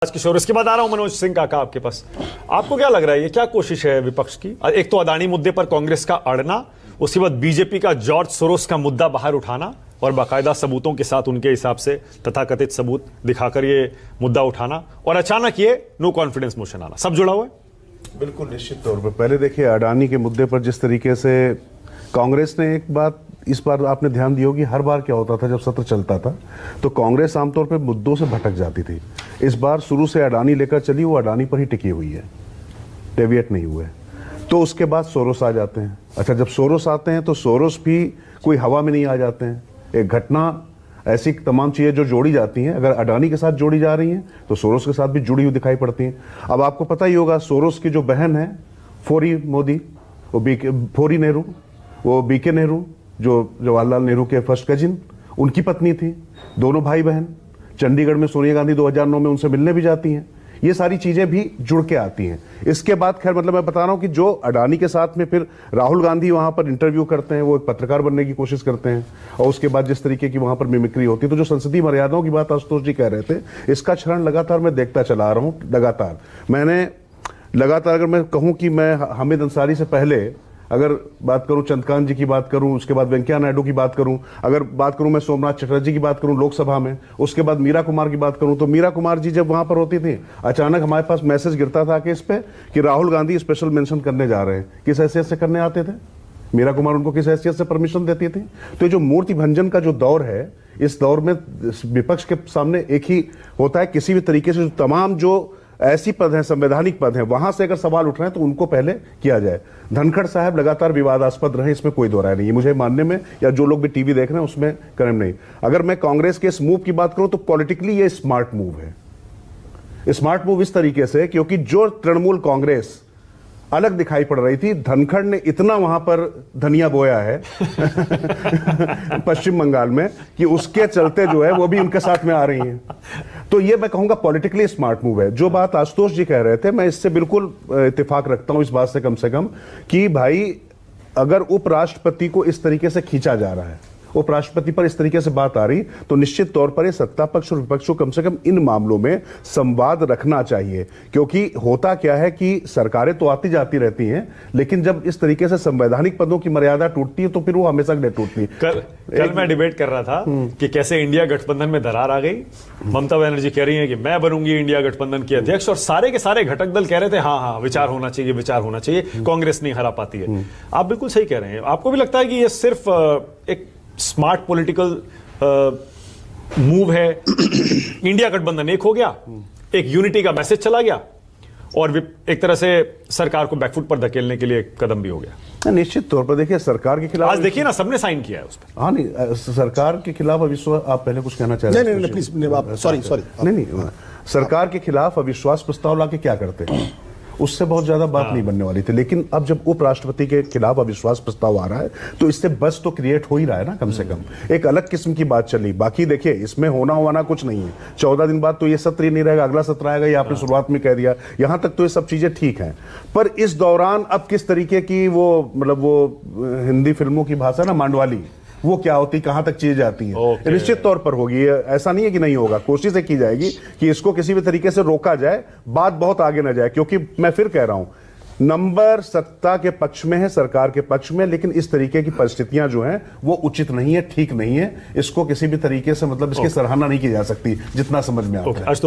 आज किशोर, इसके बाद आ रहा हूं मनोज सिंह काका आपके पास। आपको क्या लग रहा है ये क्या कोशिश है विपक्ष की? एक तो अदानी मुद्दे पर कांग्रेस का अड़ना, उसके बाद बीजेपी का जॉर्ज सोरोस का मुद्दा बाहर उठाना और बाकायदा सबूतों के साथ उनके हिसाब से तथाकथित सबूत दिखाकर ये मुद्दा उठाना, और अचानक ये नो कॉन्फिडेंस मोशन आना, सब जुड़ा हुआ है। बिल्कुल निश्चित तौर पर। पहले देखिए अडानी के मुद्दे पर जिस तरीके से कांग्रेस ने, एक बात इस बार आपने ध्यान दिया होगी, हर बार क्या होता था जब सत्र चलता था तो कांग्रेस आमतौर पर मुद्दों से भटक जाती थी। इस बार शुरू से अडानी लेकर चली, वो अडानी पर ही टिकी हुई है, डेविएट नहीं हुए। तो उसके बाद सोरोस आ जाते हैं। अच्छा, जब सोरोस आते हैं तो सोरोस भी कोई हवा में नहीं आ जाते हैं। एक घटना, ऐसी तमाम चीजें जो जोड़ी जाती हैं, अगर अडानी के साथ जोड़ी जा रही हैं तो सोरोस के साथ भी जुड़ी हुई दिखाई पड़ती हैं। अब आपको पता ही होगा, सोरोस की जो बहन है फोरी मोदी, वो फोरी नेहरू, वो बीके नेहरू जो जवाहरलाल नेहरू के फर्स्ट कजिन, उनकी पत्नी थी। दोनों भाई बहन चंडीगढ़ में सोनिया गांधी 2009 में उनसे मिलने भी जाती हैं। ये सारी चीजें भी जुड़ के आती हैं। इसके बाद खैर मतलब मैं बता रहा हूं कि जो अडानी के साथ में फिर राहुल गांधी वहां पर इंटरव्यू करते हैं, वो एक पत्रकार बनने की कोशिश करते हैं, और उसके बाद जिस तरीके की वहां पर मिमिक्री होती है, तो जो संसदीय मर्यादाओं की बात आशुतोष जी कह रहे थे, इसका क्षरण लगातार मैं देखता चला आ रहा हूं। लगातार अगर मैं कहूं कि मैं हामिद अंसारी से पहले अगर बात करूं, चंद्रकांत जी की बात करूं, उसके बाद वेंकैया नायडू की बात करूं, अगर बात करूं मैं सोमनाथ चटर्जी की बात करूं लोकसभा में, उसके बाद मीरा कुमार की बात करूं, तो मीरा कुमार जी जब वहां पर होती थी, अचानक हमारे पास मैसेज गिरता था कि इस पे कि राहुल गांधी स्पेशल मेंशन करने जा रहे हैं। किस हैसियत से करने आते थे? मीरा कुमार उनको किस हैसियत से परमिशन देती थी? तो ये जो मूर्ति भंजन का जो दौर है, इस दौर में विपक्ष के सामने एक ही होता है, किसी भी तरीके से तमाम जो ऐसी पद हैं, संवैधानिक पद हैं, वहां से अगर सवाल उठ रहे हैं तो उनको पहले किया जाए। धनखड़ साहब लगातार विवादास्पद रहे, इसमें कोई दो राय नहीं है मुझे मानने में, या जो लोग भी टीवी देख रहे हैं उसमें करम नहीं। अगर मैं कांग्रेस के इस मूव की बात करूं तो पॉलिटिकली ये स्मार्ट मूव है। स्मार्ट मूव इस तरीके से क्योंकि जो तृणमूल कांग्रेस अलग दिखाई पड़ रही थी, धनखड़ ने इतना वहां पर धनिया बोया है पश्चिम बंगाल में कि उसके चलते जो है वो भी उनके साथ में आ रही हैं। तो ये मैं कहूंगा पॉलिटिकली स्मार्ट मूव है। जो बात आशुतोष जी कह रहे थे, मैं इससे बिल्कुल इत्तेफाक रखता हूं इस बात से कम कि भाई अगर उपराष्ट्रपति को इस तरीके से खींचा जा रहा है, उपराष्ट्रपति पर इस तरीके से बात आ रही, तो निश्चित तौर पर ये सत्ता पक्ष और विपक्ष को कम से कम इन मामलों में संवाद रखना चाहिए। क्योंकि होता क्या है कि सरकारें तो आती जाती रहती हैं, लेकिन जब इस तरीके से संवैधानिक पदों की मर्यादा टूटती है तो फिर वो हमेशा के लिए टूटती है। कल मैं डिबेट कर रहा था कि कैसे इंडिया गठबंधन में दरार आ गई। ममता बनर्जी कह रही है कि मैं बनूंगी इंडिया गठबंधन की अध्यक्ष, और सारे के सारे घटक दल कह रहे थे हाँ विचार होना चाहिए, विचार होना चाहिए, कांग्रेस नहीं हरा पाती है। आप बिल्कुल सही कह रहे हैं। आपको भी लगता है कि ये सिर्फ एक स्मार्ट पॉलिटिकल मूव है? इंडिया गठबंधन एक हो गया, एक यूनिटी का मैसेज चला गया, और एक तरह से सरकार को बैकफुट पर धकेलने के लिए कदम भी हो गया। निश्चित तौर पर देखिए सरकार के खिलाफ आज देखिए ना, सबने साइन किया है उस पर। हाँ नहीं, सरकार के खिलाफ अविश्वास, आप पहले कुछ कहना चाह रहे हैं? नहीं प्लीज, सॉरी नहीं, सरकार के खिलाफ अविश्वास प्रस्ताव लाके क्या करते हैं, उससे बहुत ज्यादा बात नहीं बनने वाली थी। लेकिन अब जब उपराष्ट्रपति के खिलाफ अविश्वास प्रस्ताव आ रहा है तो इससे बस तो क्रिएट हो ही रहा है ना, कम से कम एक अलग किस्म की बात चली। बाकी देखिए इसमें होना होना कुछ नहीं है। 14 दिन बाद तो ये सत्र ही नहीं रहेगा, अगला सत्र आएगा, ये आपने शुरुआत में कह दिया। यहां तक तो ये सब चीजें ठीक हैं, पर इस दौरान अब किस तरीके की वो मतलब वो हिंदी फिल्मों की भाषा ना, मांडवाली, वो क्या होती, कहां तक चीजें जाती हैं, निश्चित तौर पर होगी। ऐसा नहीं है कि नहीं होगा, कोशिश की जाएगी कि इसको किसी भी तरीके से रोका जाए, बात बहुत आगे ना जाए। क्योंकि मैं फिर कह रहा हूं, नंबर सत्ता के पक्ष में है, सरकार के पक्ष में, लेकिन इस तरीके की परिस्थितियां जो हैं वो उचित नहीं है, ठीक नहीं है। इसको किसी भी तरीके से मतलब इसकी सराहना नहीं की जा सकती, जितना समझ में आता है।